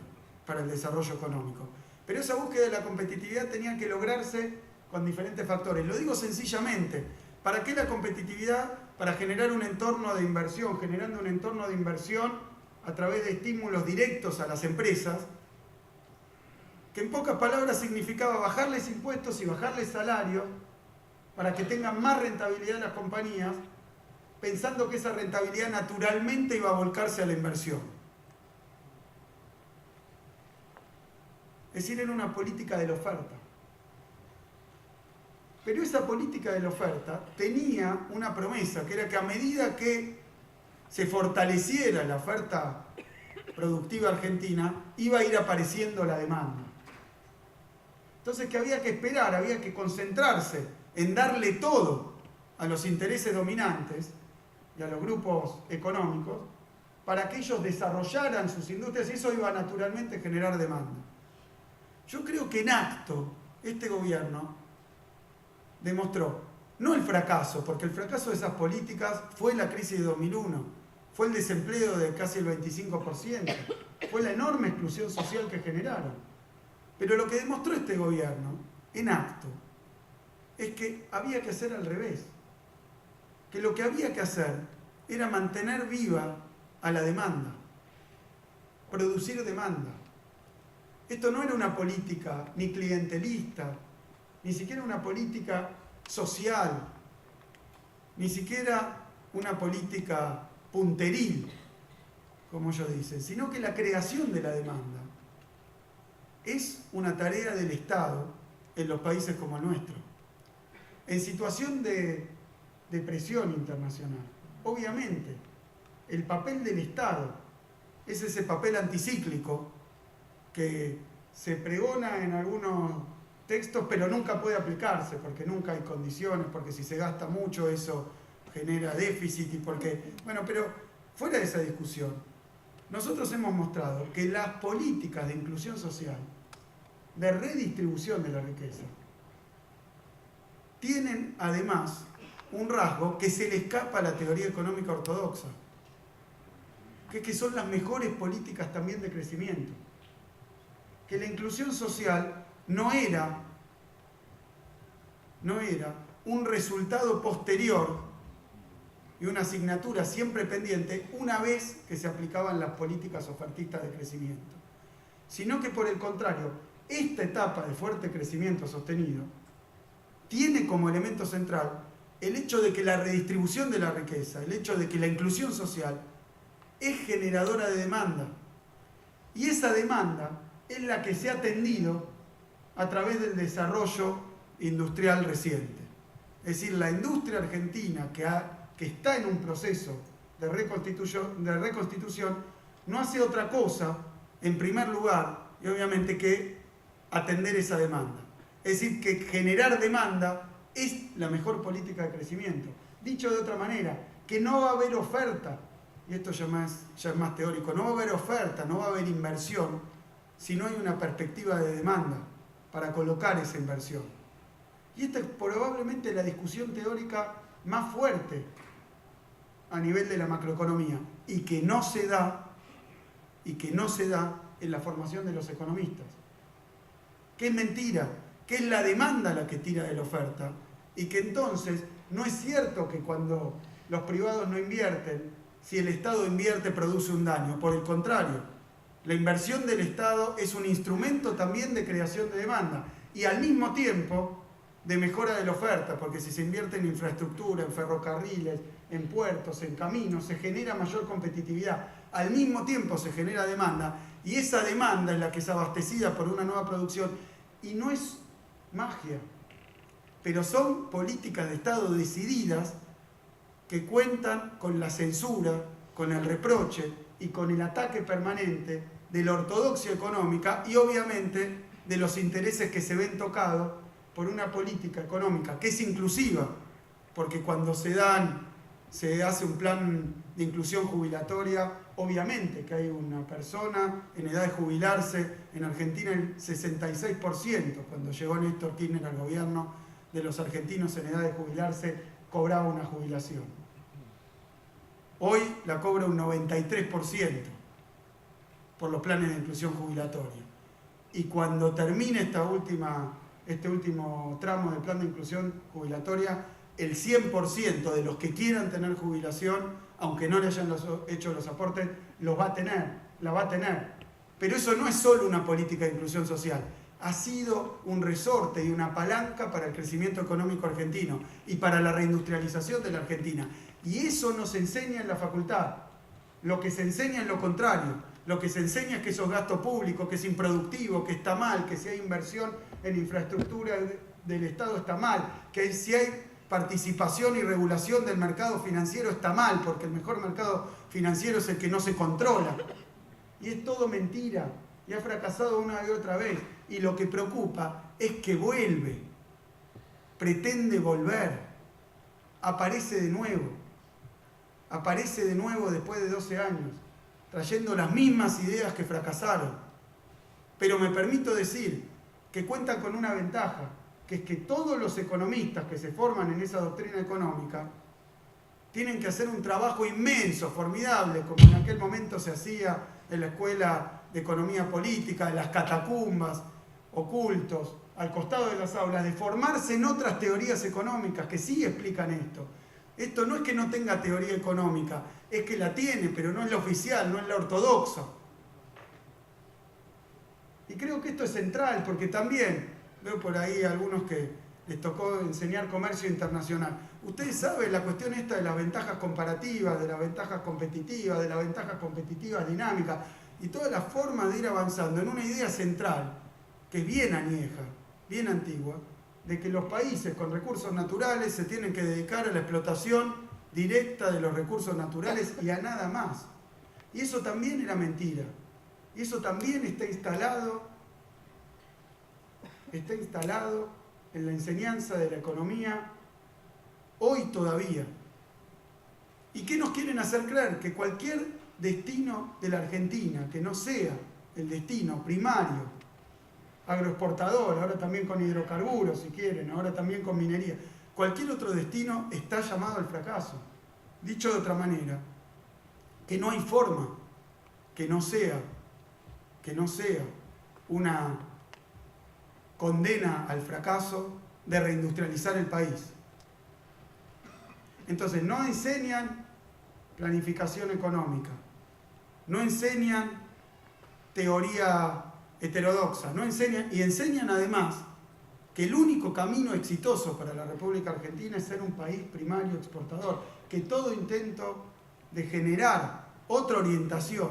para el desarrollo económico. Pero esa búsqueda de la competitividad tenía que lograrse con diferentes factores. Lo digo sencillamente. ¿Para qué la competitividad? Para generar un entorno de inversión, generando un entorno de inversión a través de estímulos directos a las empresas, que en pocas palabras significaba bajarles impuestos y bajarles salarios para que tengan más rentabilidad las compañías, pensando que esa rentabilidad naturalmente iba a volcarse a la inversión. Es decir, era una política de la oferta. Pero esa política de la oferta tenía una promesa, que era que a medida que se fortaleciera la oferta productiva argentina, iba a ir apareciendo la demanda. Entonces, que había que esperar, había que concentrarse en darle todo a los intereses dominantes y a los grupos económicos para que ellos desarrollaran sus industrias, y eso iba naturalmente a generar demanda. Yo creo que en acto este gobierno demostró, no el fracaso, porque el fracaso de esas políticas fue la crisis de 2001, fue el desempleo de casi el 25%, fue la enorme exclusión social que generaron. Pero lo que demostró este gobierno, en acto, es que había que hacer al revés. Que lo que había que hacer era mantener viva a la demanda, producir demanda. Esto no era una política ni clientelista, ni siquiera una política social, ni siquiera una política punteril, como ellos dicen, sino que la creación de la demanda es una tarea del Estado en los países como el nuestro. En situación de presión internacional, obviamente, el papel del Estado es ese papel anticíclico que se pregona en algunos textos, pero nunca puede aplicarse, porque nunca hay condiciones, porque si se gasta mucho eso genera déficit, y porque... Bueno, pero fuera de esa discusión, nosotros hemos mostrado que las políticas de inclusión social, de redistribución de la riqueza, tienen además un rasgo que se le escapa a la teoría económica ortodoxa, que es que son las mejores políticas también de crecimiento. Que la inclusión social no era un resultado posterior y una asignatura siempre pendiente una vez que se aplicaban las políticas ofertistas de crecimiento, sino que por el contrario, esta etapa de fuerte crecimiento sostenido tiene como elemento central el hecho de que la redistribución de la riqueza, el hecho de que la inclusión social es generadora de demanda. Y esa demanda es la que se ha atendido a través del desarrollo industrial reciente. Es decir, la industria argentina que está en un proceso de reconstitución no hace otra cosa, en primer lugar, y obviamente, que atender esa demanda. Es decir, que generar demanda es la mejor política de crecimiento. Dicho de otra manera, que no va a haber oferta, y esto ya es más teórico, no va a haber oferta, no va a haber inversión, si no hay una perspectiva de demanda para colocar esa inversión. Y esta es probablemente la discusión teórica más fuerte a nivel de la macroeconomía, y que no se da en la formación de los economistas. Que es mentira, que es la demanda la que tira de la oferta, y que entonces no es cierto que cuando los privados no invierten, si el Estado invierte produce un daño. Por el contrario, la inversión del Estado es un instrumento también de creación de demanda y al mismo tiempo de mejora de la oferta, porque si se invierte en infraestructura, en ferrocarriles, en puertos, en caminos, se genera mayor competitividad. Al mismo tiempo se genera demanda y esa demanda es la que es abastecida por una nueva producción, y no es magia, pero son políticas de Estado decididas que cuentan con la censura, con el reproche y con el ataque permanente de la ortodoxia económica y obviamente de los intereses que se ven tocados por una política económica que es inclusiva, porque cuando se hace un plan de inclusión jubilatoria, obviamente que hay una persona en edad de jubilarse. En Argentina el 66%, cuando llegó Néstor Kirchner al gobierno, de los argentinos en edad de jubilarse cobraba una jubilación. Hoy la cobra un 93% por los planes de inclusión jubilatoria. Y cuando termine este último tramo del plan de inclusión jubilatoria, el 100% de los que quieran tener jubilación, aunque no le hayan hecho los aportes, la va a tener. Pero eso no es solo una política de inclusión social, ha sido un resorte y una palanca para el crecimiento económico argentino y para la reindustrialización de la Argentina. Y eso nos enseña en la facultad. Lo que se enseña es lo contrario. Lo que se enseña es que eso es gasto público, que es improductivo, que está mal, que si hay inversión en infraestructura del Estado está mal, que si hay participación y regulación del mercado financiero está mal, porque el mejor mercado financiero es el que no se controla. Y es todo mentira, y ha fracasado una y otra vez. Y lo que preocupa es que vuelve, pretende volver, aparece de nuevo después de 12 años, trayendo las mismas ideas que fracasaron. Pero me permito decir que cuentan con una ventaja, que es que todos los economistas que se forman en esa doctrina económica tienen que hacer un trabajo inmenso, formidable, como en aquel momento se hacía en la Escuela de Economía Política, en las catacumbas, ocultos, al costado de las aulas, de formarse en otras teorías económicas que sí explican esto. Esto no es que no tenga teoría económica, es que la tiene, pero no es la oficial, no es la ortodoxa. Y creo que esto es central, porque también veo por ahí algunos que les tocó enseñar comercio internacional. Ustedes saben la cuestión esta de las ventajas comparativas, de las ventajas competitivas, de las ventajas competitivas dinámicas, y todas las formas de ir avanzando en una idea central, que es bien añeja, bien antigua, de que los países con recursos naturales se tienen que dedicar a la explotación directa de los recursos naturales y a nada más. Y eso también era mentira. Y eso también está instalado en la enseñanza de la economía hoy todavía. ¿Y qué nos quieren hacer creer? Que cualquier destino de la Argentina, que no sea el destino primario, agroexportador, ahora también con hidrocarburos si quieren, ahora también con minería, cualquier otro destino está llamado al fracaso. Dicho de otra manera, que no hay forma que no sea una condena al fracaso de reindustrializar el país. Entonces no enseñan planificación económica, no enseñan teoría heterodoxa, no enseñan, y enseñan además que el único camino exitoso para la República Argentina es ser un país primario exportador, que todo intento de generar otra orientación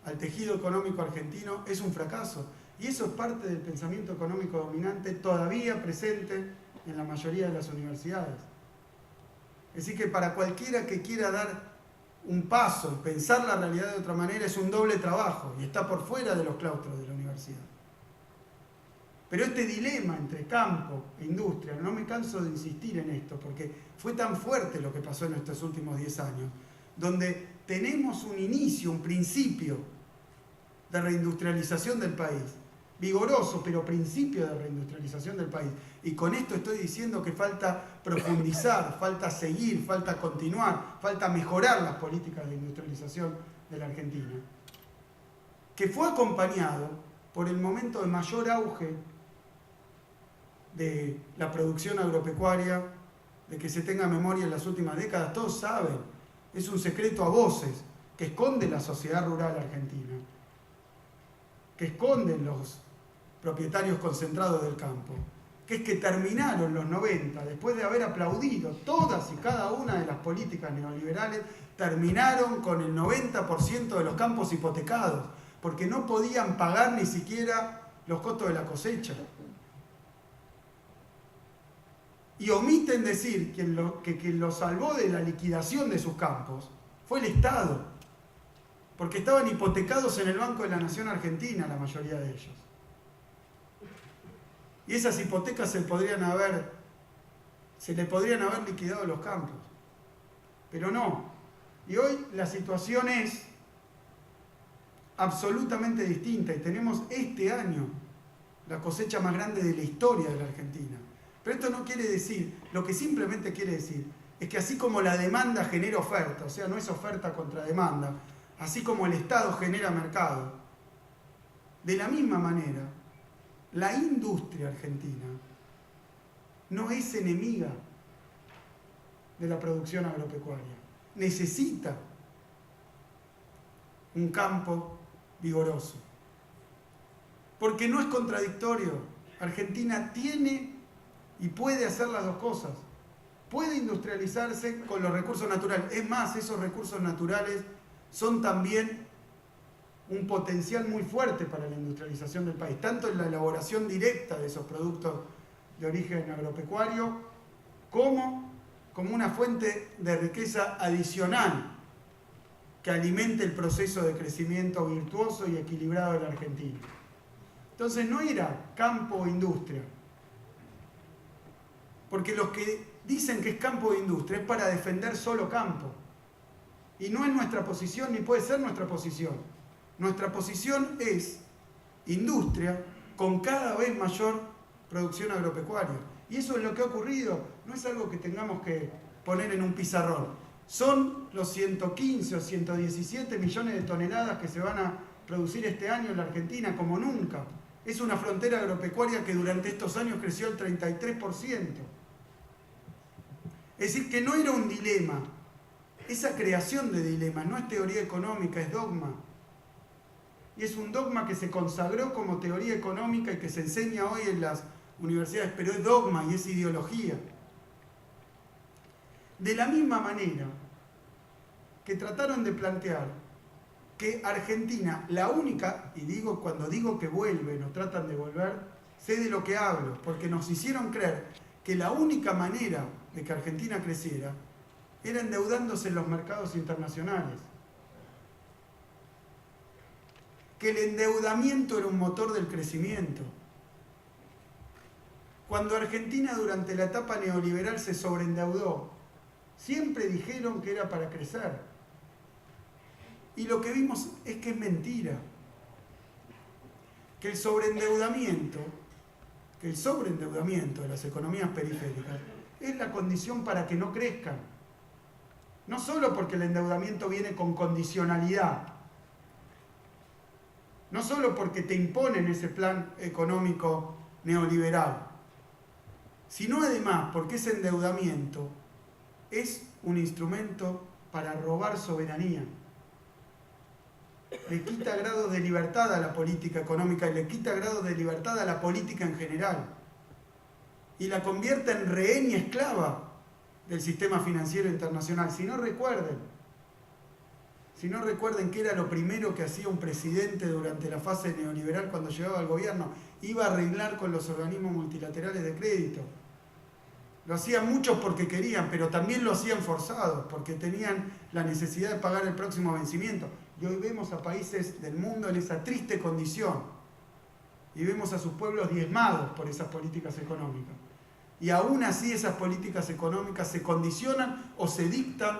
al tejido económico argentino es un fracaso. Y eso es parte del pensamiento económico dominante todavía presente en la mayoría de las universidades. Es decir, que para cualquiera que quiera dar un paso, pensar la realidad de otra manera, es un doble trabajo y está por fuera de los claustros de la universidad. Pero este dilema entre campo e industria, no me canso de insistir en esto, porque fue tan fuerte lo que pasó en estos últimos 10 años, donde tenemos un inicio, un principio de reindustrialización del país, vigoroso, pero principio de reindustrialización del país. Y con esto estoy diciendo que falta profundizar, falta seguir, falta continuar, falta mejorar las políticas de industrialización de la Argentina, que fue acompañado por el momento de mayor auge de la producción agropecuaria, de que se tenga memoria en las últimas décadas. Todos saben, es un secreto a voces que esconde la sociedad rural argentina, que esconden los propietarios concentrados del campo, que es que terminaron los 90, después de haber aplaudido todas y cada una de las políticas neoliberales, terminaron con el 90% de los campos hipotecados, porque no podían pagar ni siquiera los costos de la cosecha. Y omiten decir que quien los salvó de la liquidación de sus campos fue el Estado, porque estaban hipotecados en el Banco de la Nación Argentina, la mayoría de ellos. Y esas hipotecas se le podrían haber liquidado los campos. Pero no. Y hoy la situación es absolutamente distinta y tenemos este año la cosecha más grande de la historia de la Argentina. Pero esto no quiere decir, lo que simplemente quiere decir es que así como la demanda genera oferta, o sea, no es oferta contra demanda, así como el Estado genera mercado, de la misma manera, la industria argentina no es enemiga de la producción agropecuaria. Necesita un campo vigoroso. Porque no es contradictorio. Argentina tiene y puede hacer las dos cosas. Puede industrializarse con los recursos naturales. Es más, esos recursos naturales son también un potencial muy fuerte para la industrialización del país, tanto en la elaboración directa de esos productos de origen agropecuario, como una fuente de riqueza adicional que alimente el proceso de crecimiento virtuoso y equilibrado de la Argentina. Entonces no era campo o industria, porque los que dicen que es campo o industria es para defender solo campo, y no es nuestra posición ni puede ser nuestra posición. Nuestra posición es industria con cada vez mayor producción agropecuaria. Y eso es lo que ha ocurrido, no es algo que tengamos que poner en un pizarrón. Son los 115 o 117 millones de toneladas que se van a producir este año en la Argentina como nunca. Es una frontera agropecuaria que durante estos años creció el 33%. Es decir, que no era un dilema. Esa creación de dilemas no es teoría económica, es dogma. Y es un dogma que se consagró como teoría económica y que se enseña hoy en las universidades, pero es dogma y es ideología. De la misma manera que trataron de plantear que Argentina, la única, y digo cuando digo que vuelven o tratan de volver, sé de lo que hablo, porque nos hicieron creer que la única manera de que Argentina creciera era endeudándose en los mercados internacionales. Que el endeudamiento era un motor del crecimiento. Cuando Argentina durante la etapa neoliberal se sobreendeudó, siempre dijeron que era para crecer. Y lo que vimos es que es mentira. Que el sobreendeudamiento de las economías periféricas es la condición para que no crezcan. No solo porque el endeudamiento viene con condicionalidad, no solo porque te imponen ese plan económico neoliberal, sino además porque ese endeudamiento es un instrumento para robar soberanía. Le quita grados de libertad a la política económica y le quita grados de libertad a la política en general. Y la convierte en rehén y esclava del sistema financiero internacional. Si no recuerden qué era lo primero que hacía un presidente durante la fase neoliberal cuando llegaba al gobierno, iba a arreglar con los organismos multilaterales de crédito. Lo hacían muchos porque querían, pero también lo hacían forzados, porque tenían la necesidad de pagar el próximo vencimiento. Y hoy vemos a países del mundo en esa triste condición. Y vemos a sus pueblos diezmados por esas políticas económicas. Y aún así esas políticas económicas se condicionan o se dictan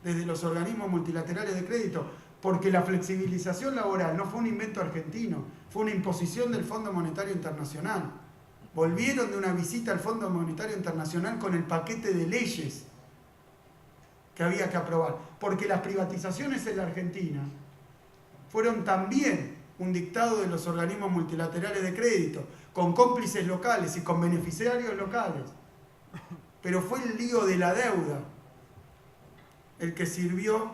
desde los organismos multilaterales de crédito, porque la flexibilización laboral no fue un invento argentino, fue una imposición del Fondo Monetario Internacional. Volvieron de una visita al Fondo Monetario Internacional con el paquete de leyes que había que aprobar, porque las privatizaciones en la Argentina fueron también un dictado de los organismos multilaterales de crédito, con cómplices locales y con beneficiarios locales. Pero fue el lío de la deuda el que sirvió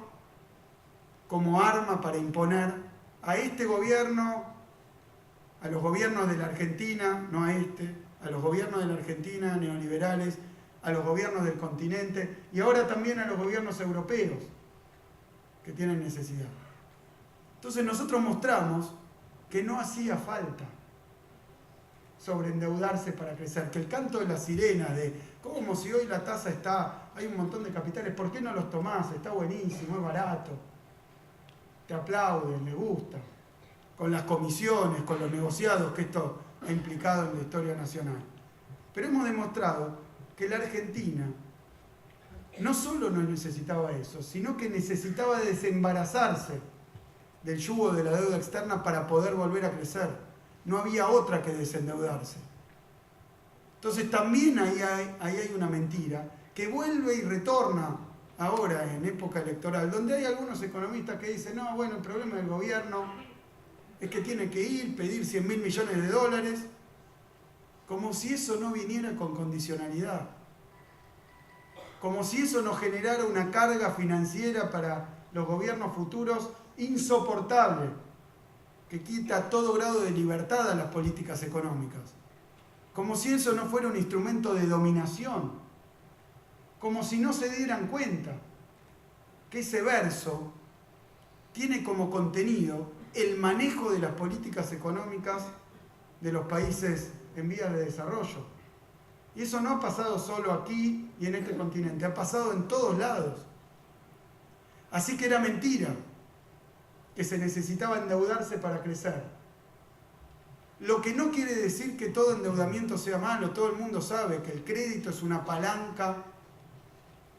como arma para imponer a este gobierno, a los gobiernos de la Argentina, no a este, a los gobiernos de la Argentina neoliberales, a los gobiernos del continente y ahora también a los gobiernos europeos que tienen necesidad. Entonces nosotros mostramos que no hacía falta sobreendeudarse para crecer, que el canto de la sirena de como si hoy la tasa está, hay un montón de capitales, ¿por qué no los tomás? Está buenísimo, es barato, te aplauden, les gusta, con las comisiones, con los negociados que esto ha implicado en la historia nacional. Pero hemos demostrado que la Argentina no solo no necesitaba eso, sino que necesitaba desembarazarse del yugo de la deuda externa para poder volver a crecer. No había otra que desendeudarse. Entonces también ahí hay una mentira que vuelve y retorna ahora en época electoral, donde hay algunos economistas que dicen, no, bueno, el problema del gobierno es que tiene que ir, pedir 100.000 millones de dólares, como si eso no viniera con condicionalidad, como si eso no generara una carga financiera para los gobiernos futuros insoportable, que quita todo grado de libertad a las políticas económicas, como si eso no fuera un instrumento de dominación, como si no se dieran cuenta que ese verso tiene como contenido el manejo de las políticas económicas de los países en vías de desarrollo. Y eso no ha pasado solo aquí y en este continente, ha pasado en todos lados. Así que era mentira que se necesitaba endeudarse para crecer. Lo que no quiere decir que todo endeudamiento sea malo, todo el mundo sabe que el crédito es una palanca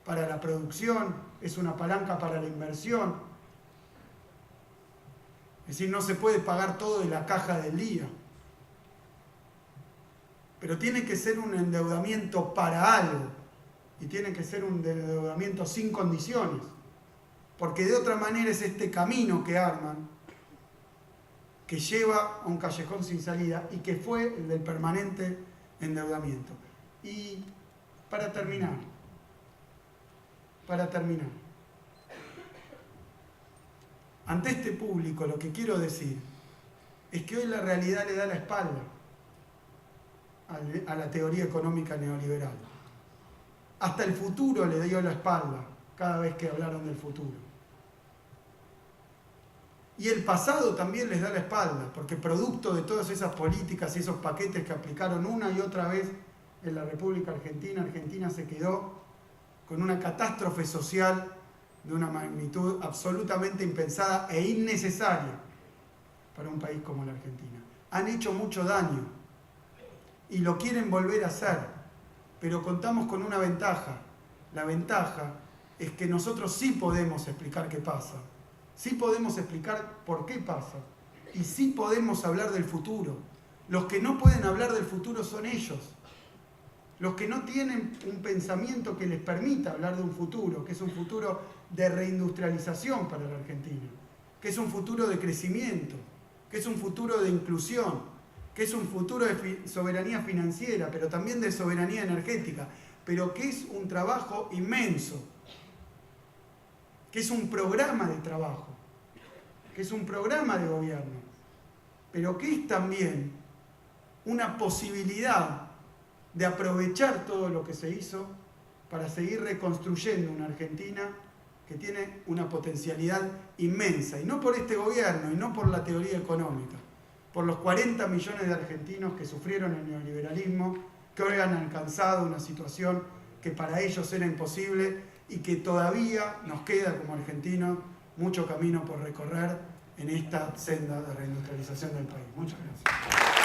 para la producción, es una palanca para la inversión. Es decir, no se puede pagar todo de la caja del día. Pero tiene que ser un endeudamiento para algo y tiene que ser un endeudamiento sin condiciones. Porque de otra manera es este camino que arman que lleva a un callejón sin salida y que fue el del permanente endeudamiento. Y para terminar, ante este público lo que quiero decir es que hoy la realidad le da la espalda a la teoría económica neoliberal. Hasta el futuro le dio la espalda cada vez que hablaron del futuro. Y el pasado también les da la espalda, porque producto de todas esas políticas y esos paquetes que aplicaron una y otra vez en la República Argentina, Argentina se quedó con una catástrofe social de una magnitud absolutamente impensada e innecesaria para un país como la Argentina. Han hecho mucho daño y lo quieren volver a hacer, pero contamos con una ventaja. La ventaja es que nosotros sí podemos explicar qué pasa, sí podemos explicar por qué pasa y sí podemos hablar del futuro. Los que no pueden hablar del futuro son ellos. Los que no tienen un pensamiento que les permita hablar de un futuro, que es un futuro de reindustrialización para la Argentina, que es un futuro de crecimiento, que es un futuro de inclusión, que es un futuro de soberanía financiera, pero también de soberanía energética. pero que es un trabajo inmenso, que es un programa de trabajo, que es un programa de gobierno, pero que es también una posibilidad de aprovechar todo lo que se hizo para seguir reconstruyendo una Argentina que tiene una potencialidad inmensa, y no por este gobierno, y no por la teoría económica, por los 40 millones de argentinos que sufrieron el neoliberalismo, que hoy han alcanzado una situación que para ellos era imposible y que todavía nos queda como argentinos mucho camino por recorrer en esta senda de reindustrialización del país. Muchas gracias.